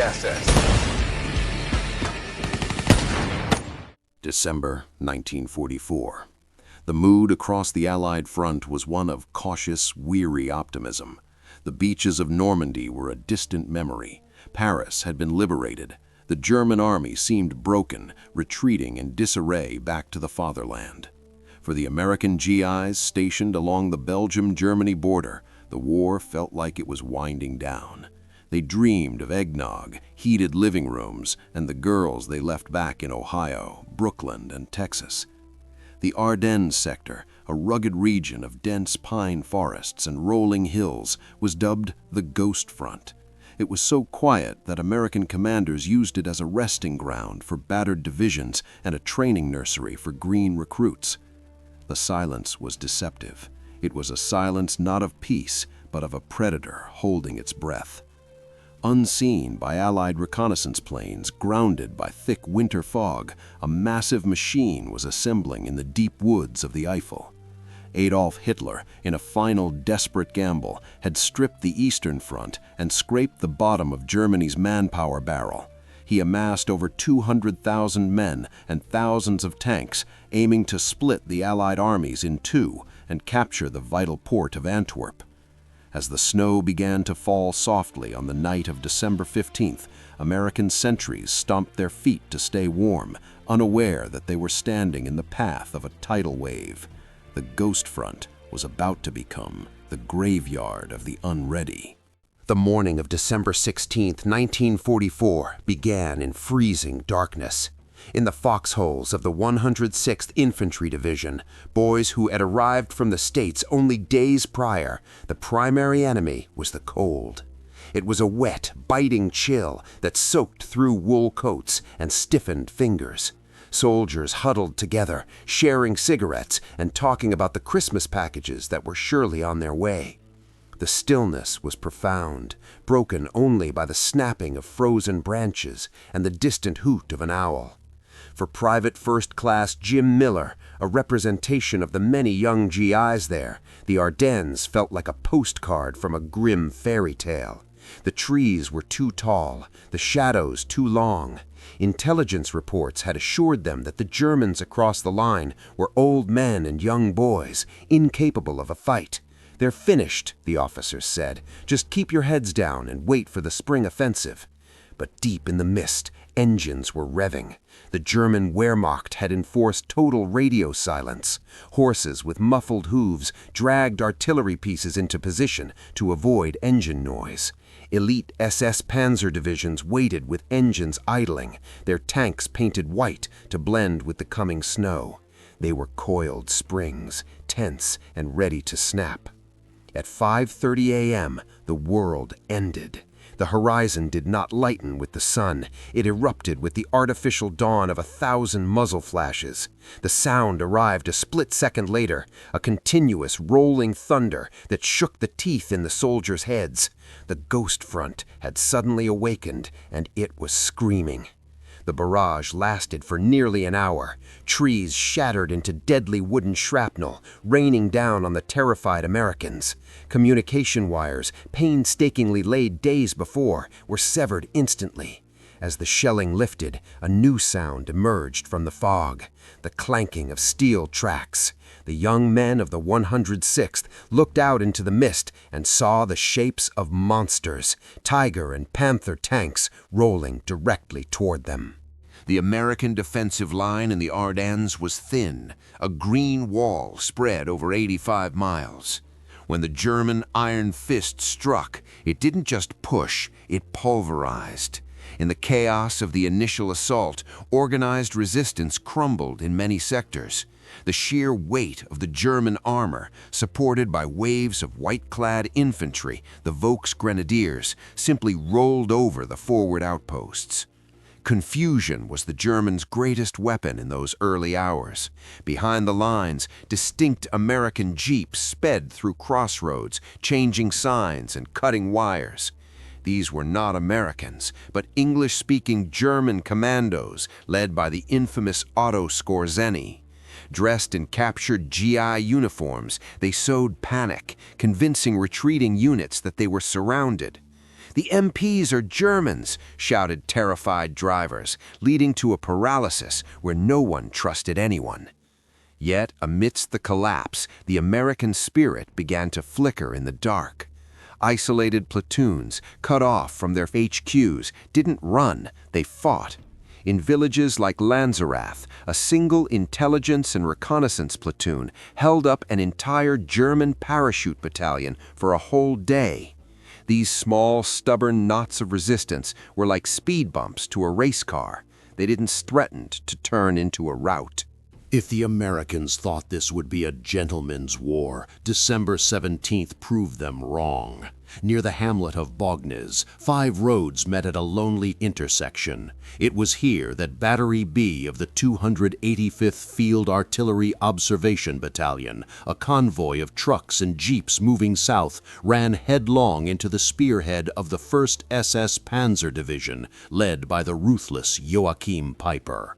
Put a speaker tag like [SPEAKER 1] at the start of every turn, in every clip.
[SPEAKER 1] assets.
[SPEAKER 2] December 1944. The mood across the Allied front was one of cautious, weary optimism. The beaches of Normandy were a distant memory. Paris had been liberated. The German army seemed broken, retreating in disarray back to the fatherland. For the American GIs stationed along the Belgium-Germany border, the war felt like it was winding down. They dreamed of eggnog, heated living rooms, and the girls they left back in Ohio, Brooklyn, and Texas. The Ardennes sector, a rugged region of dense pine forests and rolling hills, was dubbed the Ghost Front. It was so quiet that American commanders used it as a resting ground for battered divisions and a training nursery for green recruits. The silence was deceptive. It was a silence not of peace, but of a predator holding its breath. Unseen by Allied reconnaissance planes, grounded by thick winter fog, a massive machine was assembling in the deep woods of the Eifel. Adolf Hitler, in a final desperate gamble, had stripped the Eastern Front and scraped the bottom of Germany's manpower barrel. He amassed over 200,000 men and thousands of tanks, aiming to split the Allied armies in two and capture the vital port of Antwerp. As the snow began to fall softly on the night of December 15th, American sentries stomped their feet to stay warm, unaware that they were standing in the path of a tidal wave. The Ghost Front was about to become the graveyard of the unready. The morning of December 16, 1944, began in freezing darkness. In the foxholes of the 106th Infantry Division, boys who had arrived from the States only days prior, the primary enemy was the cold. It was a wet, biting chill that soaked through wool coats and stiffened fingers. Soldiers huddled together, sharing cigarettes and talking about the Christmas packages that were surely on their way. The stillness was profound, broken only by the snapping of frozen branches and the distant hoot of an owl. For Private First Class Jim Miller, a representation of the many young GIs there, the Ardennes felt like a postcard from a grim fairy tale. The trees were too tall, the shadows too long. Intelligence reports had assured them that the Germans across the line were old men and young boys, incapable of a fight. "They're finished," the officers said. "Just keep your heads down and wait for the spring offensive." But deep in the mist, engines were revving. The German Wehrmacht had enforced total radio silence. Horses with muffled hooves dragged artillery pieces into position to avoid engine noise. Elite SS Panzer divisions waited with engines idling, their tanks painted white to blend with the coming snow. They were coiled springs, tense and ready to snap. At 5:30 a.m., the world ended. The horizon did not lighten with the sun. It erupted with the artificial dawn of 1,000 muzzle flashes. The sound arrived a split second later, a continuous rolling thunder that shook the teeth in the soldiers' heads. The Ghost Front had suddenly awakened, and it was screaming. The barrage lasted for nearly an hour. Trees shattered into deadly wooden shrapnel, raining down on the terrified Americans. Communication wires, painstakingly laid days before, were severed instantly. As the shelling lifted, a new sound emerged from the fog, the clanking of steel tracks. The young men of the 106th looked out into the mist and saw the shapes of monsters, Tiger and Panther tanks rolling directly toward them. The American defensive line in the Ardennes was thin, a green wall spread over 85 miles. When the German iron fist struck, it didn't just push, it pulverized. In the chaos of the initial assault, organized resistance crumbled in many sectors. The sheer weight of the German armor, supported by waves of white-clad infantry, the Volksgrenadiers, simply rolled over the forward outposts. Confusion was the Germans' greatest weapon in those early hours. Behind the lines, distinct American jeeps sped through crossroads, changing signs and cutting wires. These were not Americans, but English-speaking German commandos led by the infamous Otto Skorzeny. Dressed in captured GI uniforms, they sowed panic, convincing retreating units that they were surrounded.
[SPEAKER 1] "The MPs are Germans," shouted terrified drivers, leading to a paralysis where no one trusted anyone. Yet, amidst the collapse, the American spirit began to flicker in the dark. Isolated platoons, cut off from their HQs, didn't run, they fought. In villages like Lanzerath, a single intelligence and reconnaissance platoon held up an entire German parachute battalion for a whole day. These small, stubborn knots of resistance were like speed bumps to a race car. They didn't threaten to turn into a rout.
[SPEAKER 2] If the Americans thought this would be a gentleman's war, December 17th proved them wrong. Near the hamlet of Bognes, 5 roads met at a lonely intersection. It was here that Battery B of the 285th Field Artillery Observation Battalion, a convoy of trucks and jeeps moving south, ran headlong into the spearhead of the 1st SS Panzer Division, led by the ruthless Joachim Peiper.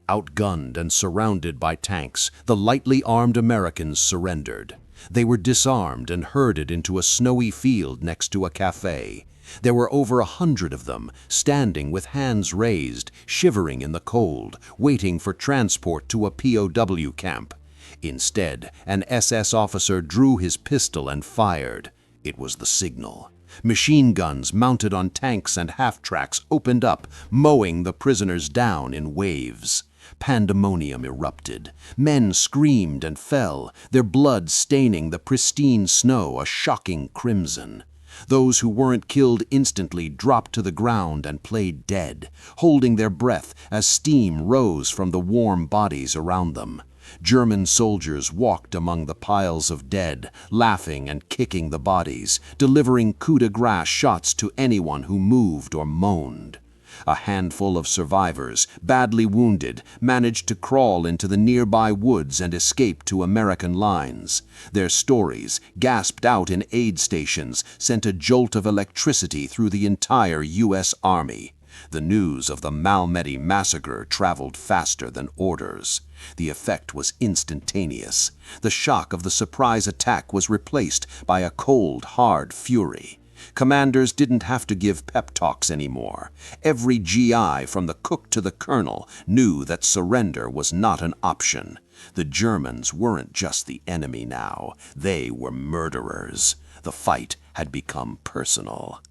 [SPEAKER 2] Outgunned and surrounded by tanks, the lightly armed Americans surrendered. They were disarmed and herded into a snowy field next to a cafe. There were over 100 of them, standing with hands raised, shivering in the cold, waiting for transport to a POW camp. Instead, an SS officer drew his pistol and fired. It was the signal. Machine guns mounted on tanks and half-tracks opened up, mowing the prisoners down in waves. Pandemonium erupted. Men screamed and fell, their blood staining the pristine snow a shocking crimson. Those who weren't killed instantly dropped to the ground and played dead, holding their breath as steam rose from the warm bodies around them. German soldiers walked among the piles of dead, laughing and kicking the bodies, delivering coup de grace shots to anyone who moved or moaned. A handful of survivors, badly wounded, managed to crawl into the nearby woods and escape to American lines. Their stories, gasped out in aid stations, sent a jolt of electricity through the entire U.S. Army. The news of the Malmedy Massacre traveled faster than orders. The effect was instantaneous. The shock of the surprise attack was replaced by a cold, hard fury. Commanders didn't have to give pep talks anymore. Every GI, from the cook to the colonel, knew that surrender was not an option. The Germans weren't just the enemy now. They were murderers. The fight had become personal.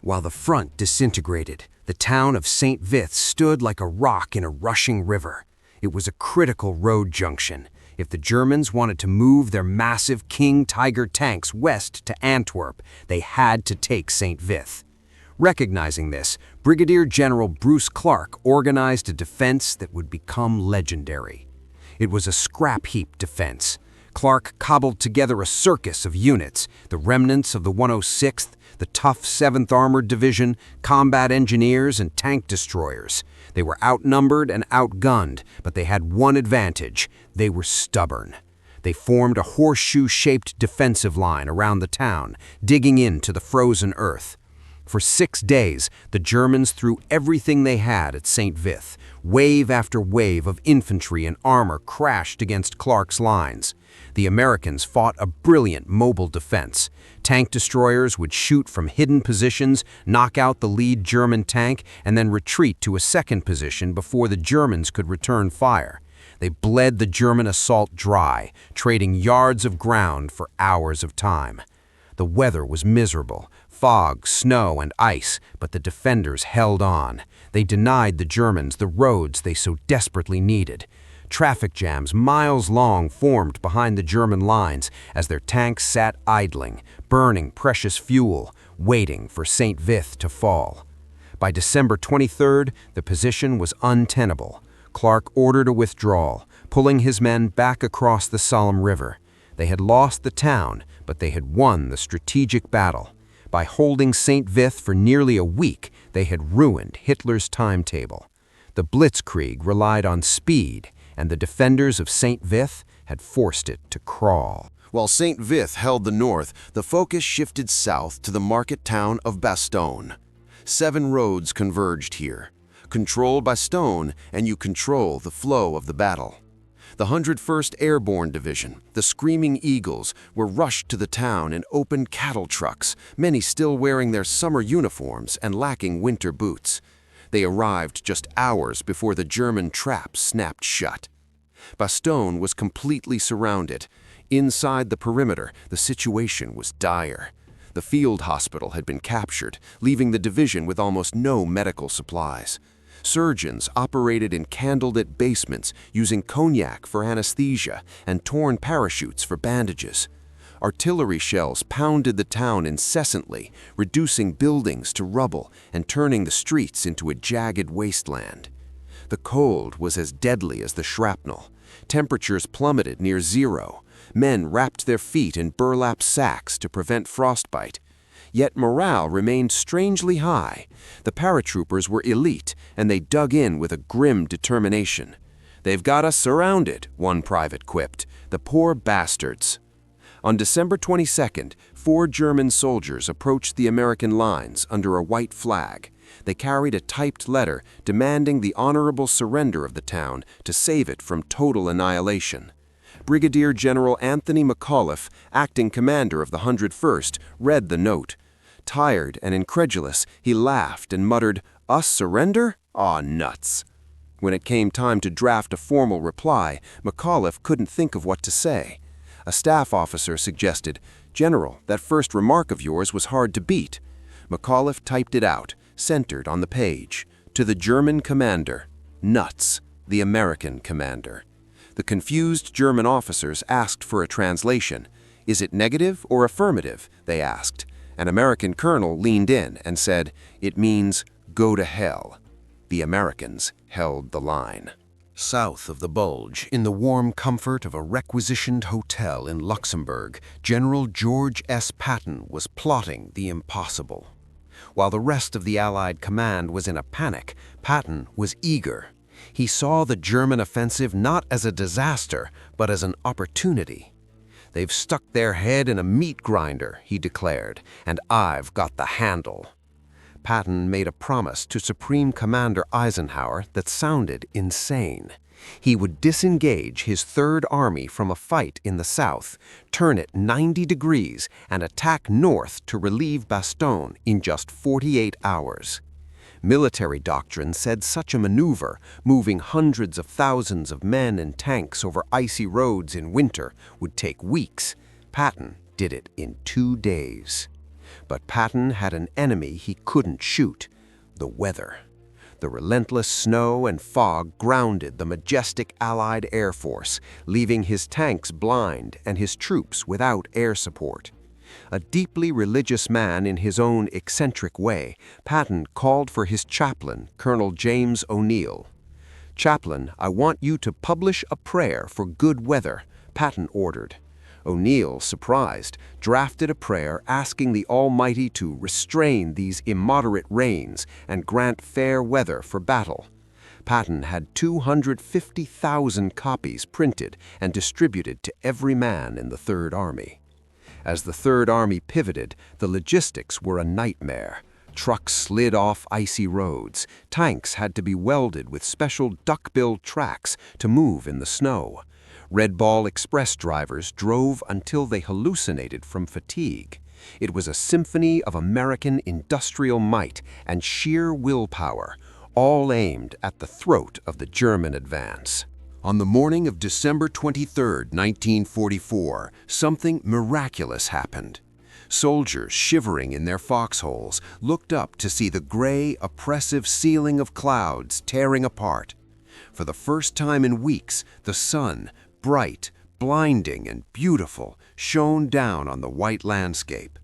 [SPEAKER 1] While the front disintegrated, the town of St. Vith stood like a rock in a rushing river. It was a critical road junction. If the Germans wanted to move their massive King Tiger tanks west to Antwerp, they had to take St. Vith. Recognizing this, Brigadier General Bruce Clark organized a defense that would become legendary. It was a scrap-heap defense. Clark cobbled together a circus of units, the remnants of the 106th, the tough 7th Armored Division, combat engineers, and tank destroyers. They were outnumbered and outgunned, but they had one advantage: they were stubborn. They formed a horseshoe-shaped defensive line around the town, digging into the frozen earth. For 6 days, the Germans threw everything they had at St. Vith. Wave after wave of infantry and armor crashed against Clark's lines. The Americans fought a brilliant mobile defense. Tank destroyers would shoot from hidden positions, knock out the lead German tank, and then retreat to a second position before the Germans could return fire. They bled the German assault dry, trading yards of ground for hours of time. The weather was miserable: fog, snow, and ice, but the defenders held on. They denied the Germans the roads they so desperately needed. Traffic jams miles long formed behind the German lines as their tanks sat idling, burning precious fuel, waiting for St. Vith to fall. By December 23rd, the position was untenable. Clark ordered a withdrawal, pulling his men back across the Somme River. They had lost the town, but they had won the strategic battle. By holding St. Vith for nearly a week, they had ruined Hitler's timetable. The Blitzkrieg relied on speed, and the defenders of St. Vith had forced it to crawl.
[SPEAKER 2] While St. Vith held the north, the focus shifted south to the market town of Bastogne. 7 roads converged here. Control Bastogne, and you control the flow of the battle. The 101st Airborne Division, the Screaming Eagles, were rushed to the town in open cattle trucks, many still wearing their summer uniforms and lacking winter boots. They arrived just hours before the German trap snapped shut. Bastogne was completely surrounded. Inside the perimeter, the situation was dire. The field hospital had been captured, leaving the division with almost no medical supplies. Surgeons operated in candlelit basements using cognac for anesthesia and torn parachutes for bandages. Artillery shells pounded the town incessantly, reducing buildings to rubble and turning the streets into a jagged wasteland. The cold was as deadly as the shrapnel. Temperatures plummeted near zero. Men wrapped their feet in burlap sacks to prevent frostbite. Yet morale remained strangely high. The paratroopers were elite, and they dug in with a grim determination. "They've got us surrounded," one private quipped. "The poor bastards." On December 22nd, 4 German soldiers approached the American lines under a white flag. They carried a typed letter demanding the honorable surrender of the town to save it from total annihilation. Brigadier General Anthony McAuliffe, acting commander of the 101st, read the note. Tired and incredulous, he laughed and muttered, "Us surrender? Aw, nuts." When it came time to draft a formal reply, McAuliffe couldn't think of what to say. A staff officer suggested, "General, that first remark of yours was hard to beat." McAuliffe typed it out, centered on the page. To the German commander, nuts, the American commander. The confused German officers asked for a translation. "Is it negative or affirmative?" they asked. An American colonel leaned in and said, "It means go to hell." The Americans held the line. South of the Bulge, in the warm comfort of a requisitioned hotel in Luxembourg, General George S. Patton was plotting the impossible. While the rest of the Allied command was in a panic, Patton was eager. He saw the German offensive not as a disaster, but as an opportunity. "They've stuck their head in a meat grinder," he declared, "and I've got the handle." Patton made a promise to Supreme Commander Eisenhower that sounded insane. He would disengage his Third Army from a fight in the south, turn it 90 degrees, and attack north to relieve Bastogne in just 48 hours. Military doctrine said such a maneuver, moving hundreds of thousands of men and tanks over icy roads in winter, would take weeks. Patton did it in 2 days. But Patton had an enemy he couldn't shoot: the weather. The relentless snow and fog grounded the majestic Allied Air Force, leaving his tanks blind and his troops without air support. A deeply religious man in his own eccentric way, Patton called for his chaplain, Colonel James O'Neill. "Chaplain, I want you to publish a prayer for good weather," Patton ordered. O'Neill, surprised, drafted a prayer asking the Almighty to restrain these immoderate rains and grant fair weather for battle. Patton had 250,000 copies printed and distributed to every man in the Third Army. As the Third Army pivoted, the logistics were a nightmare. Trucks slid off icy roads. Tanks had to be welded with special duck-bill tracks to move in the snow. Red Ball Express drivers drove until they hallucinated from fatigue. It was a symphony of American industrial might and sheer willpower, all aimed at the throat of the German advance. On the morning of December 23, 1944, something miraculous happened. Soldiers, shivering in their foxholes, looked up to see the gray, oppressive ceiling of clouds tearing apart. For the first time in weeks, the sun, bright, blinding, and beautiful, shone down on the white landscape.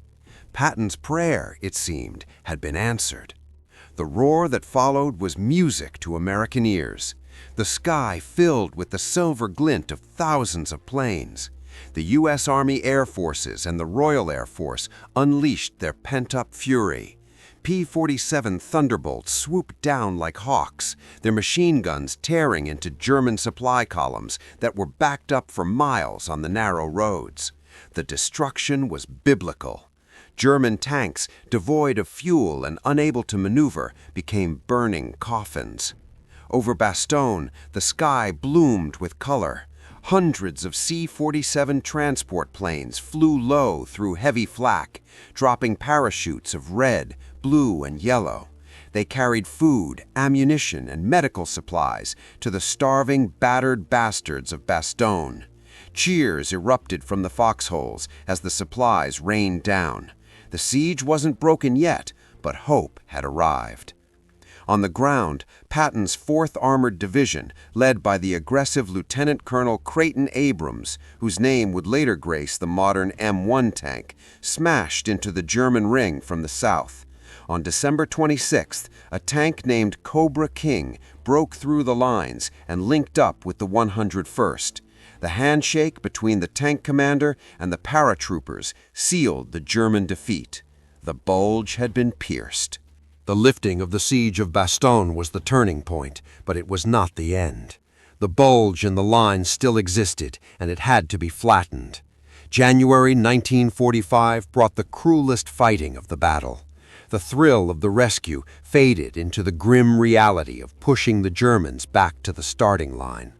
[SPEAKER 2] Patton's prayer, it seemed, had been answered. The roar that followed was music to American ears. The sky filled with the silver glint of thousands of planes. The U.S. Army Air Forces and the Royal Air Force unleashed their pent-up fury. P-47 Thunderbolts swooped down like hawks, their machine guns tearing into German supply columns that were backed up for miles on the narrow roads. The destruction was biblical. German tanks, devoid of fuel and unable to maneuver, became burning coffins. Over Bastogne, the sky bloomed with color.
[SPEAKER 1] Hundreds of C-47 transport planes flew low through heavy flak, dropping parachutes of red, blue, and yellow. They carried food, ammunition, and medical supplies to the starving, battered bastards of Bastogne. Cheers erupted from the foxholes as the supplies rained down. The siege wasn't broken yet, but hope had arrived. On the ground, Patton's 4th Armored Division, led by the aggressive Lieutenant Colonel Creighton Abrams, whose name would later grace the modern M1 tank, smashed into the German ring from the south. On December 26th, a tank named Cobra King broke through the lines and linked up with the 101st. The handshake between the tank commander and the paratroopers sealed the German defeat. The Bulge had been pierced. The lifting of the siege of Bastogne was the turning point, but it was not the end. The bulge in the line still existed, and it had to be flattened. January 1945 brought the cruelest fighting of the battle. The thrill of the rescue faded into the grim reality of pushing the Germans back to the starting line.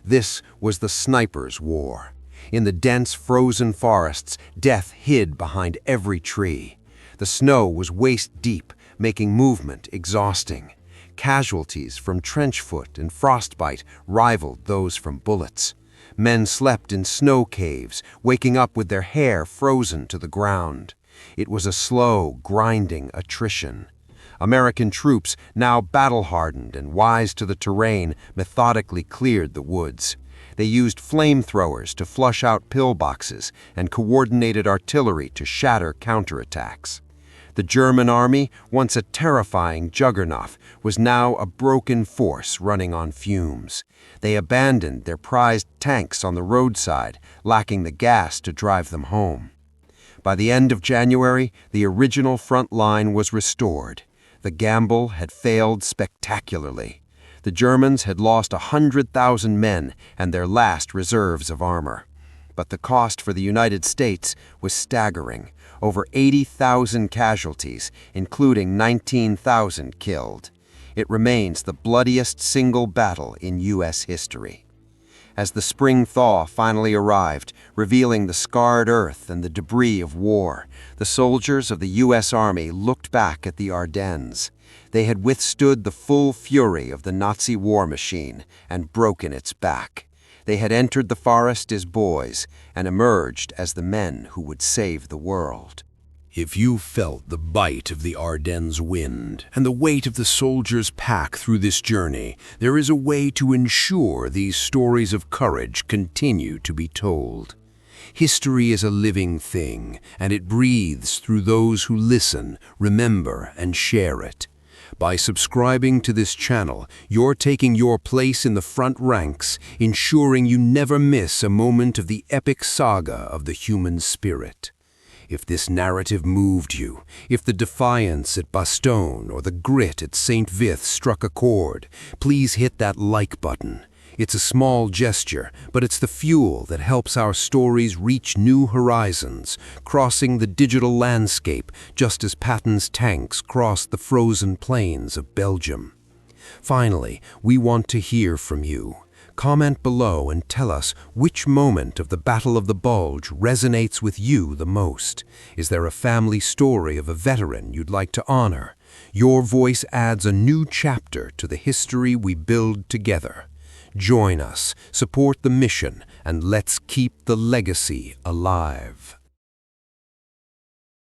[SPEAKER 1] This was the sniper's war. In the dense, frozen forests, death hid behind every tree. The snow was waist-deep, making movement exhausting. Casualties from trench foot and frostbite rivaled those from bullets. Men slept in snow caves, waking up with their hair frozen to the ground. It was a slow, grinding attrition. American troops, now battle-hardened and wise to the terrain, methodically cleared the woods. They used flamethrowers to flush out pillboxes and coordinated artillery to shatter counterattacks. The German army, once a terrifying juggernaut, was now a broken force running on fumes. They abandoned their prized tanks on the roadside, lacking the gas to drive them home. By the end of January, the original front line was restored. The gamble had failed spectacularly. The Germans had lost 100,000 men and their last reserves of armor. But the cost for the United States was staggering. Over 80,000 casualties, including 19,000 killed. It remains the bloodiest single battle in U.S. history. As the spring thaw finally arrived, revealing the scarred earth and the debris of war, the soldiers of the U.S. Army looked back at the Ardennes. They had withstood the full fury of the Nazi war machine and broken its back. They had entered the forest as boys and emerged as the men who would save the world.
[SPEAKER 3] If you felt the bite of the Ardennes wind and the weight of the soldier's pack through this journey, there is a way to ensure these stories of courage continue to be told. History is a living thing, and it breathes through those who listen, remember, and share it. By subscribing to this channel, you're taking your place in the front ranks, ensuring you never miss a moment of the epic saga of the human spirit. If this narrative moved you, if the defiance at Bastogne or the grit at St. Vith struck a chord, please hit that like button. It's a small gesture, but it's the fuel that helps our stories reach new horizons, crossing the digital landscape just as Patton's tanks crossed the frozen plains of Belgium. Finally, we want to hear from you. Comment below and tell us which moment of the Battle of the Bulge resonates with you the most. Is there a family story of a veteran you'd like to honor? Your voice adds a new chapter to the history we build together. Join us, support the mission, and let's keep the legacy alive.